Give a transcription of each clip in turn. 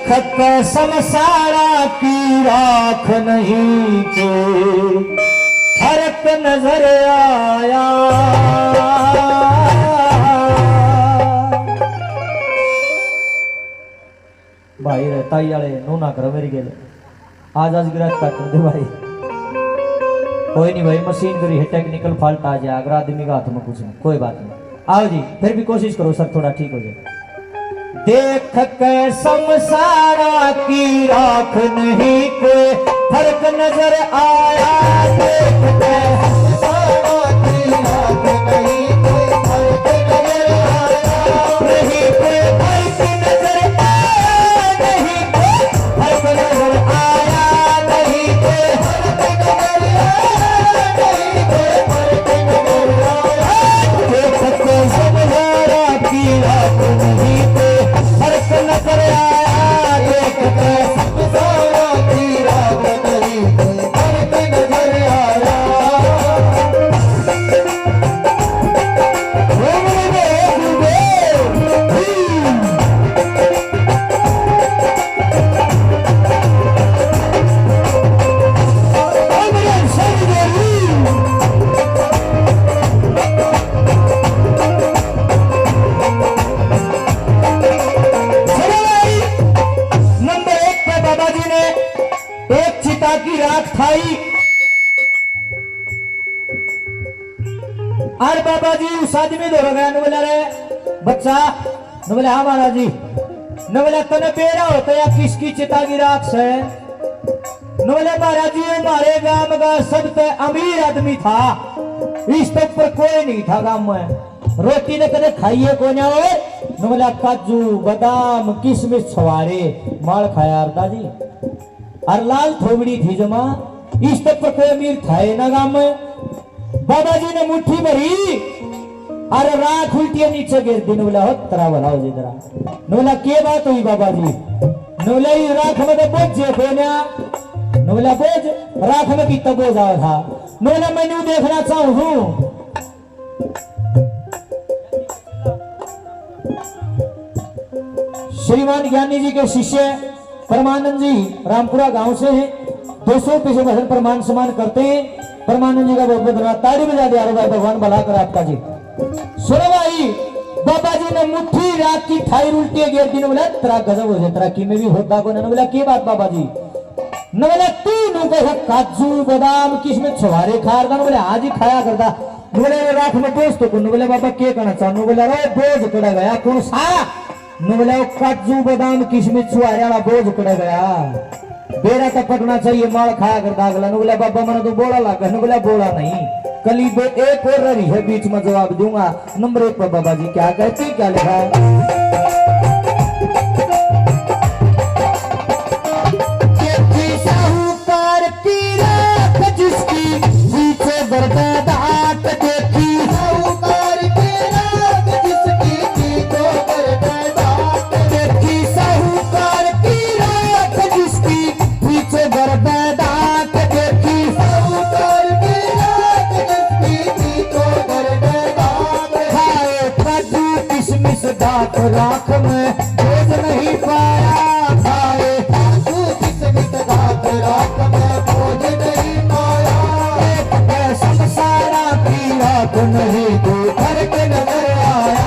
खत समसारा की राख नहीं के फर्क नजर आया। भाई रहता ही आले नो ना करो मेरी गेले आज गिराज काट दे भाई। कोई नहीं भाई मशीन करी है टेक्निकल फॉल्ट आ जाए अगर आदमी का हाथ में कुछ नहीं कोई बात नहीं। आओ जी फिर भी कोशिश करो सर थोड़ा ठीक हो जाए। देख के समसारा की राख नहीं कोई फर्क नजर आया। देख के समसारा की राख नहीं कोई फर्क नजर आया। नहीं कोई फर्क नजर आया। नहीं कोई फर्क नजर आया। नहीं कोई फर्क नजर आया। नहीं कोई फर्क नजर आया। देख के समसारा की राख नहीं फर्क नजर आया। देख के समसारा की राख नहीं फर्क नजर आया। की राख खाई और बाबा जी उस आदमी दौड़ गया न बोला रे बच्चा न बोले हाँ महाराज जी न बोला तने बेरा होता या किसकी चिता की राख से न बोले महाराज जी हमारे गांव का सबसे अमीर आदमी था इस तक पर कोई नहीं था गांव में रोटी ने कदे खाइए को ना न बोला काजू बादाम किशमिश छवारे माल खाया अर्दा जी और लाल थोबड़ी थी जमा इस तक पर कोई अमीर था ना गांव में। बाबा जी ने मुट्ठी भरी और राख उल्टी नीचे गिर दी। बोला हो तरा बोलाओ जी जरा नोला के बात हुई बाबा जी नोला राख में तो बोझ थे ना नोला बोझ राख में कितना बोझ आया था नोला मैंने देखना चाहूं। श्रीमान ज्ञानी जी के शिष्य परमानंद जी रामपुरा गांव से हैं 200 पैसे भजन प्रमाण सम्मान करते हैं। परमानंद जी का बहुत बहुत धन्यवाद ताली बजा दिया भाई भगवान भला कर आपका जी। सुनो भाई बाबा जी ने मुट्ठी रात की ठाई उल्टी गिर दी। बोला तेरा गजब हो जाए तेरा की में भी होता को ना बोला की बात बाबा जी न बोला तू नु कह काजू बादाम किसमें छवारे खा रहा बोले आज ही खाया करता बोले राख में बोझ तो कौन बोले बाबा के कहना चाहूं बोला रे बोझ कड़ा गया कौन सा न बोला काजू बादाम किशमिश छुआरे वाला बोझ उकड़ गया बेरा तो पटना चाहिए माल खाया करता अगला न बोला बाबा मैंने तो बोला लगा न बोला बोला नहीं कली एक और रही है बीच में जवाब दूंगा। नंबर 1 पर बाबा जी क्या कहती क्या लिखा साहूकार की राख जिसकी पीछे बरदात देखी साहूकार की राख जिसकी पीछे बरदात देखी साहूकार की राख जिसकी पीछे बरदात देखी साहूकार की राख जिसकी पीछे बरदात खाए काजू किशमिश दांत राख में बोझ नहीं पाया खाए काजू किशमिश दांत राख में बोझ नहीं पाया। संसारा की राख नहीं तो फर्क नजर आया।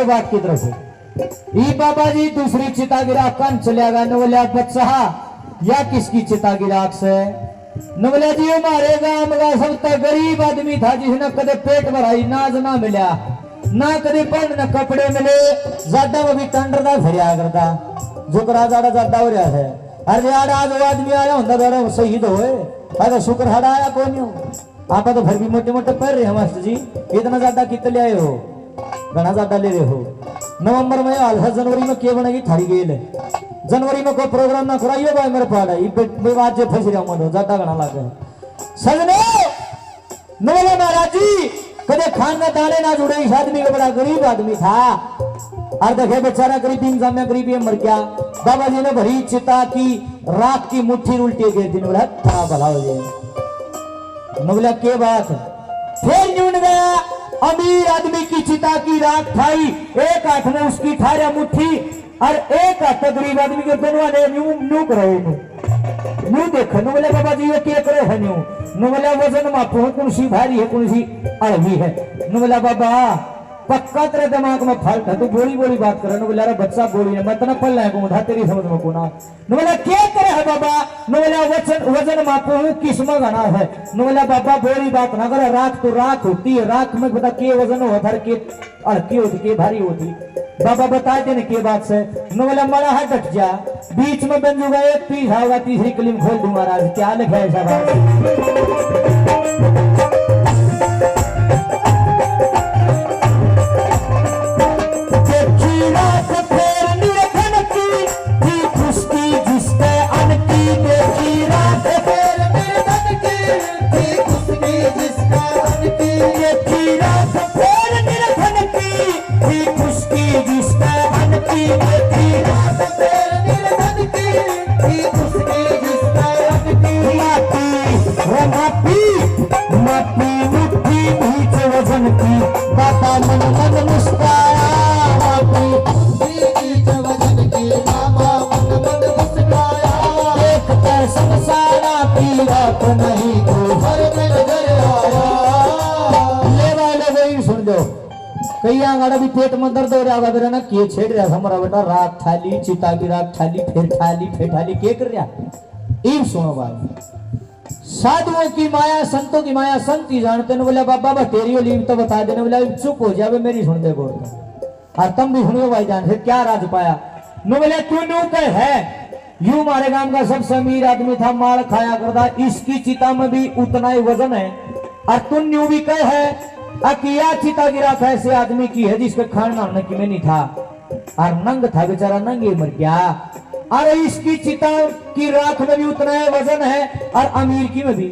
बात की तरफ ई बाबा जी दूसरी चिता गिरा कन चलेगा नवलिया बच्चा या किसकी चिता गिराक से नवलिया जी हमारे गांव का सबसे गरीब आदमी था जिसने कदे पेट भराई नाज ना मिला ना कदे पन न कपड़े मिले ज्यादा वो भी टंडरदा फिरिया करता जो करा ज्यादा हो रहा है। अरे यार आज वो आदमी आया होता थोड़ा शहीद होए अगर शुक्र हड़ा आया कौन हो आप तो फिर भी मोटे मोटे पढ़ रहे हैं मास्टर जी इतना ज्यादा कितने आए हो घना ज्यादा ले रहे हो। नवंबर में हाल है जनवरी में क्या बनेगी थारी गेल है जनवरी में कोई प्रोग्राम ना कराइयो भाई मेरे पास है विवाद जो फंस रहा हूँ ज्यादा घना लग गए सजने बोले महाराज जी कदे खान में दाने ना जुड़े, इस आदमी का बड़ा गरीब आदमी था और देखे बेचारा गरीब इंसान में गरीब मर गया। बाबा जी ने भरी चिता की राख की मुट्ठी उल्टी गई थी। बोला था भला हो जाए। बोला के बात फिर न्यून गया, अमीर आदमी की चिता की राख ठाई, एक हाथ में उसकी ठाया मुट्ठी और एक हाथ गरीब आदमी के दोनों ने न्यू करो न्यू देखो। नु बोले बाबा जी ये क्या करे है न्यू। नु बोला वजन मापो कौन सी भारी है कौन सी हल्की है। नु बोला बाबा पक्का तेरे दिमाग में फल्ट है, तू बोली बोली बात कर। नु बोला अरे बच्चा बोली है मैं तना पल है को तेरी समझ में को ना। नु बोला क्या करे है बाबा। नु बोला वजन मापो किस्म गना है। नु बोला बाबा बोली बात ना करे, राख तो राख होती है, राख में बता के वजन हो हर के हल्की होती के भारी होती। बाबा बता देने के बात से। नु बोला मरा है डट जा, बीच में बन जूगा एक पीस होगा, तीसरी कलीम खोल दूं महाराज। क्या लिखा है ऐसा कई आंगड़ा भी पेट में दर्द हो रहा होगा बेरा ना के छेड़ रहा हमारा बेटा राख थाली चिता की राख थाली फिर थाली के कर रहा। इन सुनो बात, साधुओं की माया संतों की माया संत ही जानते हैं। बोला बाबा बतेरियो लीव तो बता देने। बोला चुप हो जावे मेरी सुन दे बोल और तुम भी सुनियो भाई जान फिर क्या राज पाया। नो बोले तू न्यू कह है यूं हमारे गांव का सबसे अमीर आदमी था, मार खाया करता, इसकी चिता में भी उतना ही वजन है और तू न्यू भी कह है अकिया चिता गिरा था ऐसे आदमी की है जिसका खाना नकी में नहीं था और नंग था बेचारा नंगे मर गया। अरे इसकी चिता की राख में भी उतना है वजन है और अमीर की में भी।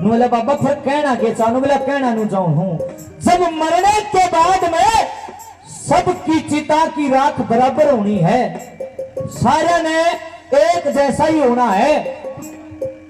बोला बाबा फिर कहना के चाहूं। बोला कहना नू चाहूं हूं जब मरने के बाद में सबकी चिता की राख बराबर होनी है, सारे ने एक जैसा ही होना है।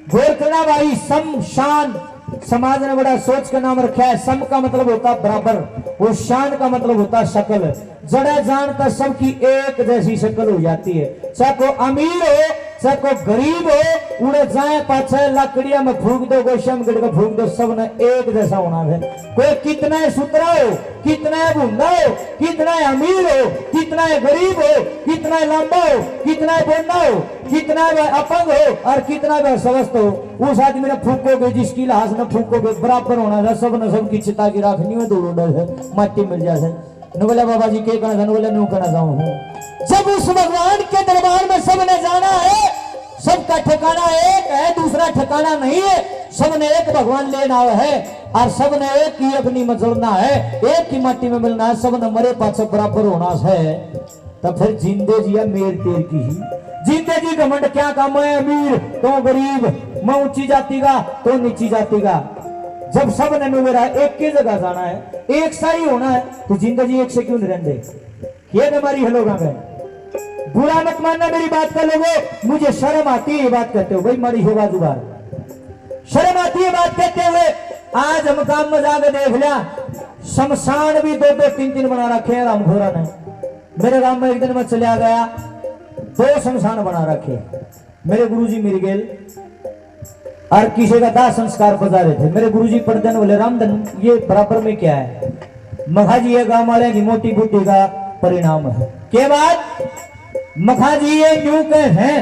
गोरखना भाई शमशान समाज ने बड़ा सोच का नाम रखा है। सम का मतलब होता बराबर, वो शान का मतलब होता शक्ल। जड़ा जानता सबकी एक जैसी शक्ल हो जाती है, चाहे को अमीर हो चाहे को गरीब हो। उड़े जाए पाछे लकड़िया में फूक दो, गोशम गिड़ को फूक दो, सब ने एक जैसा होना है। कोई कितना सुतरा हो, कितना भूंगा हो, कितना अमीर हो, कितना गरीब हो, कितना लंबा हो, कितना बोंदा हो, कितना अपंग हो और कितना स्वस्थ हो, उस आदमी ने फूकोगे जिसकी लाश ने फूकोगे बराबर होना है। सब ने सबकी चिता की राखनी है, दौड़ो डर माटी मिल जाए। बोला बाबा जी के कहना था। बोला न्यू कहना चाहूँ जब उस भगवान के दरबार में सबने जाना है, सबका ठिकाना एक है, दूसरा ठिकाना नहीं है। सबने एक भगवान लेना है और सबने एक ही अपनी मजलना है, एक ही माटी में मिलना है, सबने मरे पाछे बराबर होना है। तब फिर जिंदे जी मेर तेर की ही जिंदे जी घमंड क्या काम है। अमीर तो गरीब, मैं ऊंची जाति का तो नीची जाति का, जब सब ने मेरा एक की जगह जाना है, एक सा ही होना है, तो जिंदगी एक से क्यों नहीं रहते। ये हमारी हलोगा में बुरा मत मानना मेरी बात कर लोगो, मुझे शर्म आती है ये बात कहते हो भाई, मारी होगा जुगाड़ शर्म आती है बात कहते हुए। आज हम काम में जाकर देख लिया, शमशान भी दो दो तीन तीन बना रखे हैं रामघोरा ने। मेरे गांव में एक दिन में चला गया, 2 शमशान बना रखे। मेरे गुरुजी मिल गए और किसी का दाह संस्कार बजा रहे थे। मेरे गुरुजी पढ़ते बोले रामधन ये बराबर में क्या है। मखा जी ये गांव वाले की मोटी बुद्धि का परिणाम है। के बाद मखा जी ये न्यू के हैं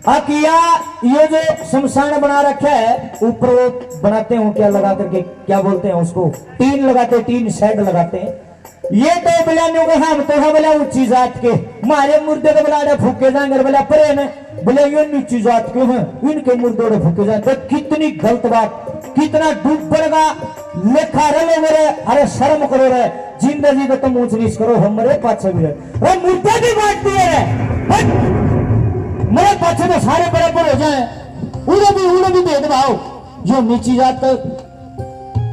अकिया ये जो शमशान बना रखा है, ऊपर वो बनाते हो क्या लगा करके, क्या बोलते हैं उसको, टीन लगाते, टीन शेड लगाते हैं। ये तो बोला न्यू के हम तो है बोला ऊंची जात के, मारे मुर्दे तो बोला फूके जाएंगे, बोला परे ने बोले ये नीची जात के हैं, इनके मुर्दोड़े फूके जाए। तो कितनी गलत बात, कितना डूब पड़ेगा लेखा रहे मेरे। अरे शर्म करो रे, जिंदगी को तुम ऊंच नीच करो, हमारे पाछे भी है मुर्दे भी बांट दिए मेरे पाछे में सारे बराबर हो जाए, उन्हें भी भेदभाव। जो नीची जात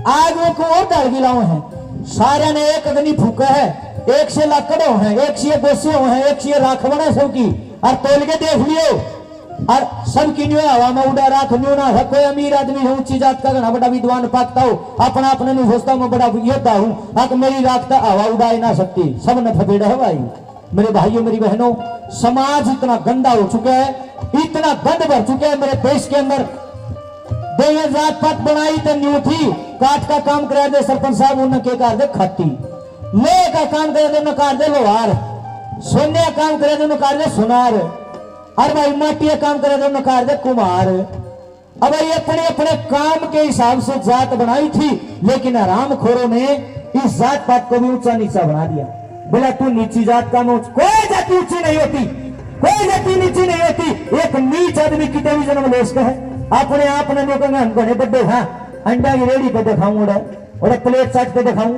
आज वो को और डर गिलाओ है सारे ने एक अग्नि फूका है एक से लकड़ो है एक से गोसे है एक से राख बना सबकी और तोल के देख लियो और सबकी न्यू हवा में उड़ा राख न्यू ना कोई अमीर आदमी है ऊंची जात का घना बड़ा विद्वान पाकता हूँ अपना अपने नहीं सोचता मैं बड़ा योद्धा हूँ हक मेरी राख का हवा उड़ाए ना सकती सब न फपेड़ा है भाई मेरे भाइयों मेरी बहनों समाज इतना गंदा हो चुका है इतना गंद भर चुका है मेरे देश के अंदर देवे जात पात बनाई तो न्यू थी काट का काम करा दे सरपंच साहब उन्हें के कर दे खत्ती लोहे का काम करा दे उन्हें कर दे लोहार सोने का काम करा दे उन्हें कर दे सुनार और भाई माटी का काम करे तो नकार दे कुमार। अब भाई अपने अपने काम के हिसाब से जात बनाई थी लेकिन हराम खोरों ने इस जात पात को भी ऊंचा नीचा बना दिया। बोला तू नीची जात का में कोई जाति ऊंची नहीं होती कोई जाति नीची नहीं होती। एक नीच आदमी कितने भी जन्म ले उसका है अपने आप ने लोगों में हम बड़े बड़े हाँ अंडा की रेडी पे दिखाऊं और प्लेट चाट पे दिखाऊं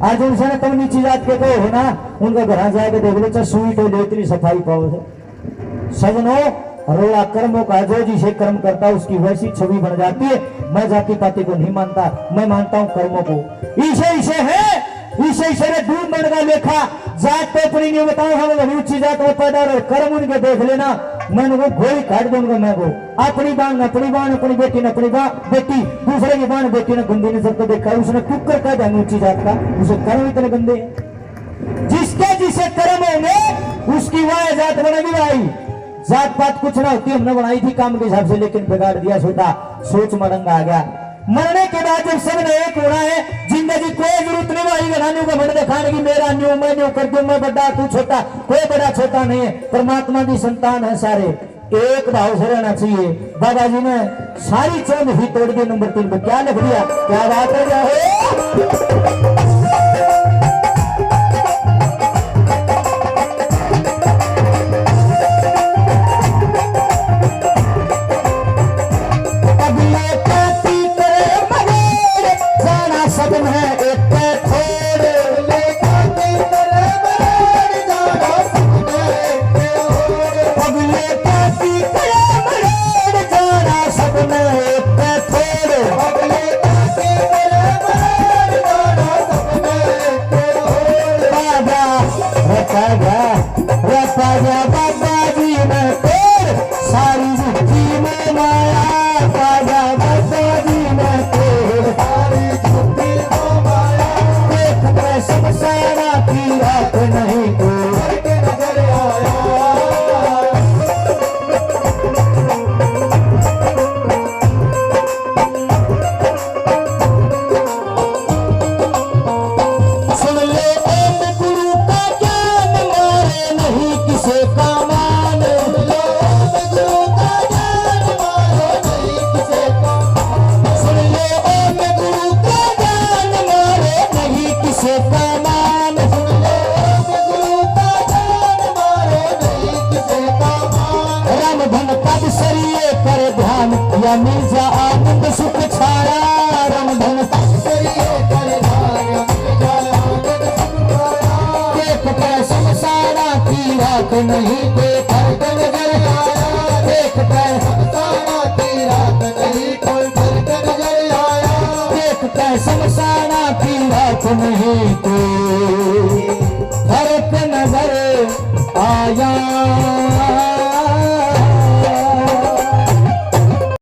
आज उनसे तुम नीची जात के को हो ना उनका घर जाके देख लो चाहे स्वीट हो इतनी सफाई पाओ से सजनों रोड़ा कर्मों का जो जिसे कर्म करता है उसकी वैसी छवि बन जाती है। मैं जाति पाति को नहीं मानता मैं मानता हूँ कर्मों को। इसे इसे है इसे ने दूर मन का लेखा जात तो अपनी नहीं बताऊं हम ऊंची जात में पैदा और कर्म उनके देख लेना मैं उनको गोली काट दूंगा। मैं को अपनी बाण अपनी बेटी ने अपनी बेटी दूसरे की बाण बेटी ने गंदी नजर को देखा उसने कुकर कह दिया ऊंची जात का उसे कर्म इतने गंदे जिसके जिसे कर्म होंगे उसकी वह जात बनेगी भाई। जात पात कुछ ना होती हमने बनाई थी काम के हिसाब से लेकिन बिगाड़ दिया छोटा सोच मरंगा आ गया। मरने के बाद जब सबने एक होना है जिंदगी कोई जरूरत नहीं भाई घराने को मर दिखाने की मेरा न्यू मैं न्यू कर दूं मैं बड़ा तू छोटा कोई बड़ा छोटा नहीं है परमात्मा की संतान है सारे एक भाव से रहना चाहिए। बाबा जी ने सारी चौंध ही तोड़ दी नंबर 3 पे क्या लिख दिया क्या बात है क्या मिर्जा आनंद सुख छाया रम धन सारा की रात नहीं कोई फर्क नजर आया देखता सारा की रात नहीं कोई फर्क नजर आया देखता शमशाना की रात नहीं कोई